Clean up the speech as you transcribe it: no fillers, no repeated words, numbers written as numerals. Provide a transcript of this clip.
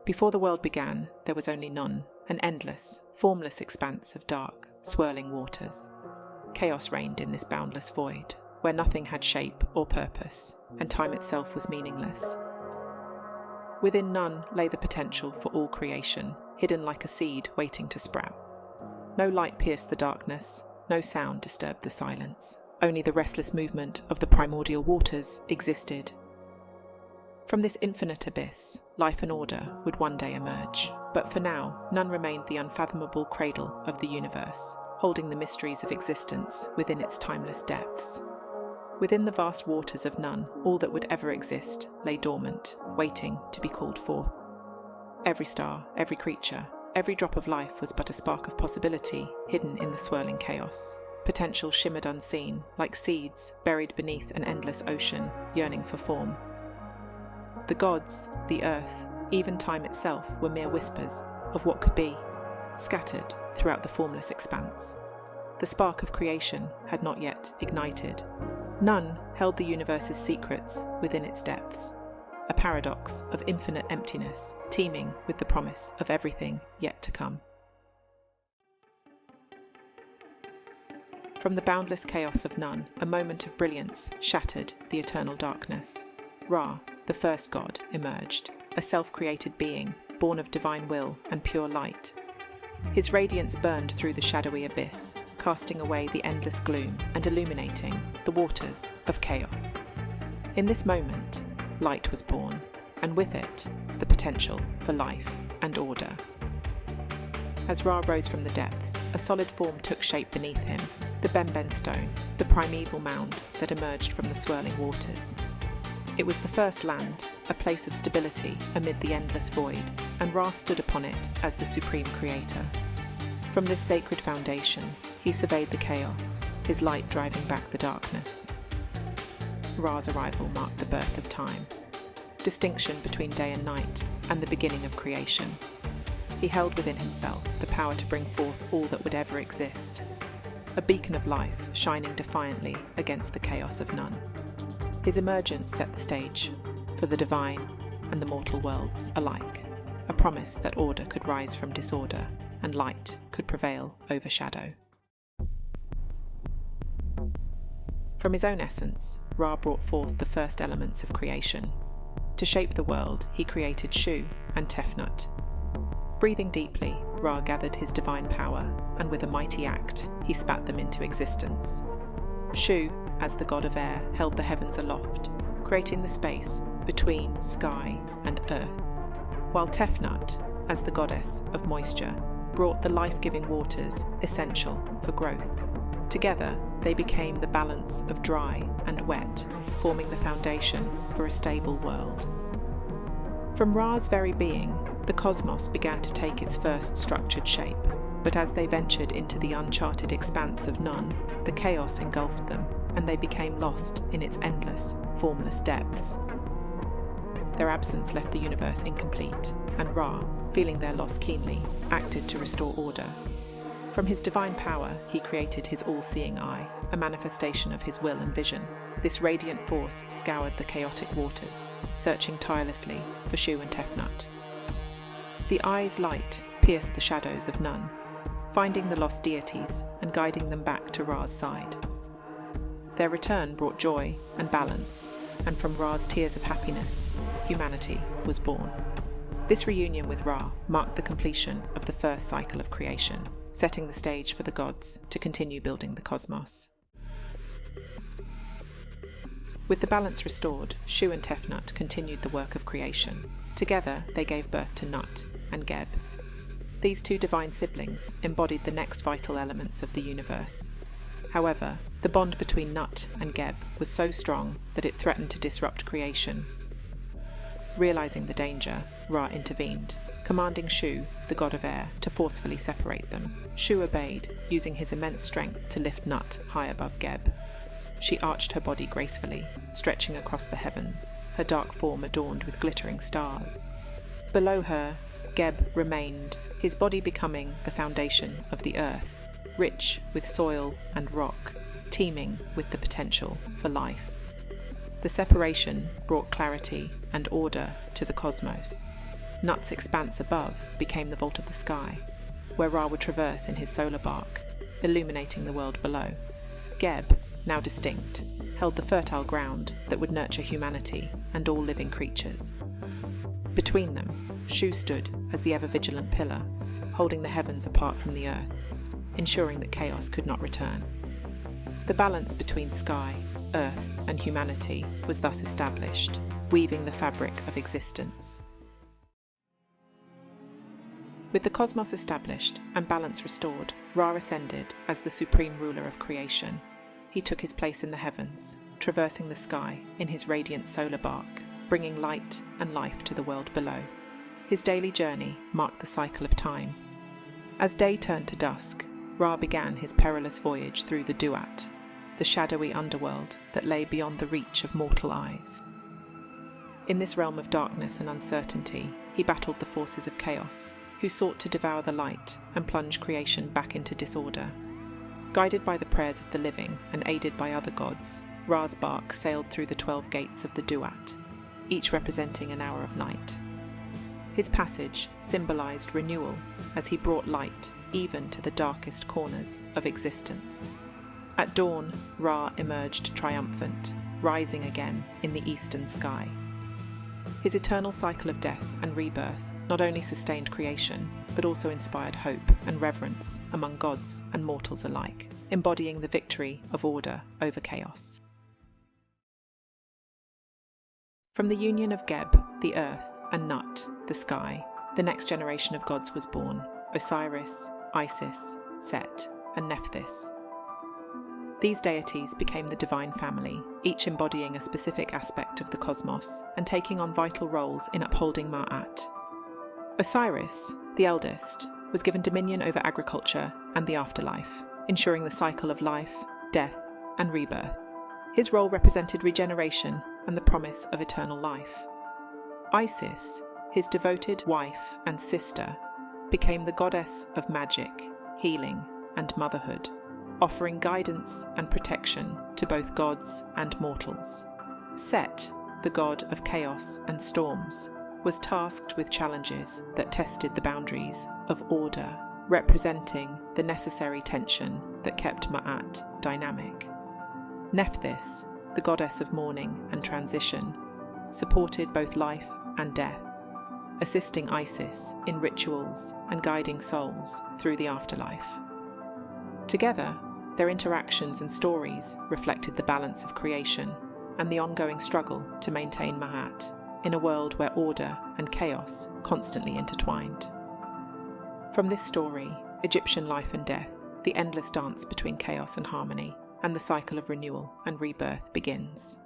Before the world began, there was only none, an endless, formless expanse of dark, swirling waters. Chaos reigned in this boundless void, where nothing had shape or purpose, and time itself was meaningless. Within none lay the potential for all creation, hidden like a seed waiting to sprout. No light pierced the darkness, no sound disturbed the silence. Only the restless movement of the primordial waters existed. From this infinite abyss, life and order would one day emerge, but for now, none remained the unfathomable cradle of the universe, holding the mysteries of existence within its timeless depths. Within the vast waters of none, all that would ever exist lay dormant, waiting to be called forth. Every star, every creature, every drop of life was but a spark of possibility hidden in the swirling chaos. Potential shimmered unseen, like seeds buried beneath an endless ocean, yearning for form. The gods, the earth, even time itself were mere whispers of what could be, scattered throughout the formless expanse. The spark of creation had not yet ignited. None held the universe's secrets within its depths, a paradox of infinite emptiness, teeming with the promise of everything yet to come. From the boundless chaos of none, a moment of brilliance shattered the eternal darkness. Ra, the first god, emerged, a self-created being, born of divine will and pure light. His radiance burned through the shadowy abyss, casting away the endless gloom and illuminating the waters of chaos. In this moment, light was born, and with it, the potential for life and order. As Ra rose from the depths, a solid form took shape beneath him, the Benben stone, the primeval mound that emerged from the swirling waters. It was the first land, a place of stability amid the endless void, and Ra stood upon it as the supreme creator. From this sacred foundation, he surveyed the chaos, his light driving back the darkness. Ra's arrival marked the birth of time, distinction between day and night, and the beginning of creation. He held within himself the power to bring forth all that would ever exist, a beacon of life shining defiantly against the chaos of none. His emergence set the stage for the divine and the mortal worlds alike, a promise that order could rise from disorder and light could prevail over shadow. From his own essence, Ra brought forth the first elements of creation. To shape the world, he created Shu and Tefnut. Breathing deeply, Ra gathered his divine power, and with a mighty act, he spat them into existence. Shu, as the god of air, held the heavens aloft, creating the space between sky and earth, while Tefnut, as the goddess of moisture, brought the life-giving waters essential for growth. Together, they became the balance of dry and wet, forming the foundation for a stable world. From Ra's very being, the cosmos began to take its first structured shape, but as they ventured into the uncharted expanse of none, the chaos engulfed them, and they became lost in its endless, formless depths. Their absence left the universe incomplete, and Ra, feeling their loss keenly, acted to restore order. From his divine power, he created his all-seeing eye, a manifestation of his will and vision. This radiant force scoured the chaotic waters, searching tirelessly for Shu and Tefnut. The eye's light pierced the shadows of none, finding the lost deities and guiding them back to Ra's side. Their return brought joy and balance, and from Ra's tears of happiness, humanity was born. This reunion with Ra marked the completion of the first cycle of creation, setting the stage for the gods to continue building the cosmos. With the balance restored, Shu and Tefnut continued the work of creation. Together, they gave birth to Nut and Geb. These two divine siblings embodied the next vital elements of the universe. However, the bond between Nut and Geb was so strong that it threatened to disrupt creation. Realizing the danger, Ra intervened, commanding Shu, the god of air, to forcefully separate them. Shu obeyed, using his immense strength to lift Nut high above Geb. She arched her body gracefully, stretching across the heavens, her dark form adorned with glittering stars. Below her, Geb remained, his body becoming the foundation of the earth, rich with soil and rock, teeming with the potential for life. The separation brought clarity and order to the cosmos. Nut's expanse above became the vault of the sky, where Ra would traverse in his solar bark, illuminating the world below. Geb, now distinct, held the fertile ground that would nurture humanity and all living creatures. Between them, Shu stood as the ever-vigilant pillar, holding the heavens apart from the earth, ensuring that chaos could not return. The balance between sky, earth, and humanity was thus established, weaving the fabric of existence. With the cosmos established and balance restored, Ra ascended as the supreme ruler of creation. He took his place in the heavens, traversing the sky in his radiant solar bark, bringing light and life to the world below. His daily journey marked the cycle of time. As day turned to dusk, Ra began his perilous voyage through the Duat, the shadowy underworld that lay beyond the reach of mortal eyes. In this realm of darkness and uncertainty, he battled the forces of chaos, who sought to devour the light and plunge creation back into disorder. Guided by the prayers of the living and aided by other gods, Ra's bark sailed through the 12 gates of the Duat, each representing an hour of night. His passage symbolized renewal as he brought light even to the darkest corners of existence. At dawn, Ra emerged triumphant, rising again in the eastern sky. His eternal cycle of death and rebirth not only sustained creation, but also inspired hope and reverence among gods and mortals alike, embodying the victory of order over chaos. From the union of Geb, the earth, and Nut, the sky, the next generation of gods was born: Osiris, Isis, Set, and Nephthys. These deities became the divine family, each embodying a specific aspect of the cosmos and taking on vital roles in upholding Ma'at. Osiris, the eldest, was given dominion over agriculture and the afterlife, ensuring the cycle of life, death, and rebirth. His role represented regeneration and the promise of eternal life. Isis, his devoted wife and sister, became the goddess of magic, healing, and motherhood, offering guidance and protection to both gods and mortals. Set, the god of chaos and storms, was tasked with challenges that tested the boundaries of order, representing the necessary tension that kept Ma'at dynamic. Nephthys, the goddess of mourning and transition, supported both life and death, assisting Isis in rituals and guiding souls through the afterlife. Together, their interactions and stories reflected the balance of creation and the ongoing struggle to maintain Ma'at in a world where order and chaos constantly intertwined. From this story, Egyptian life and death, the endless dance between chaos and harmony, and the cycle of renewal and rebirth begins.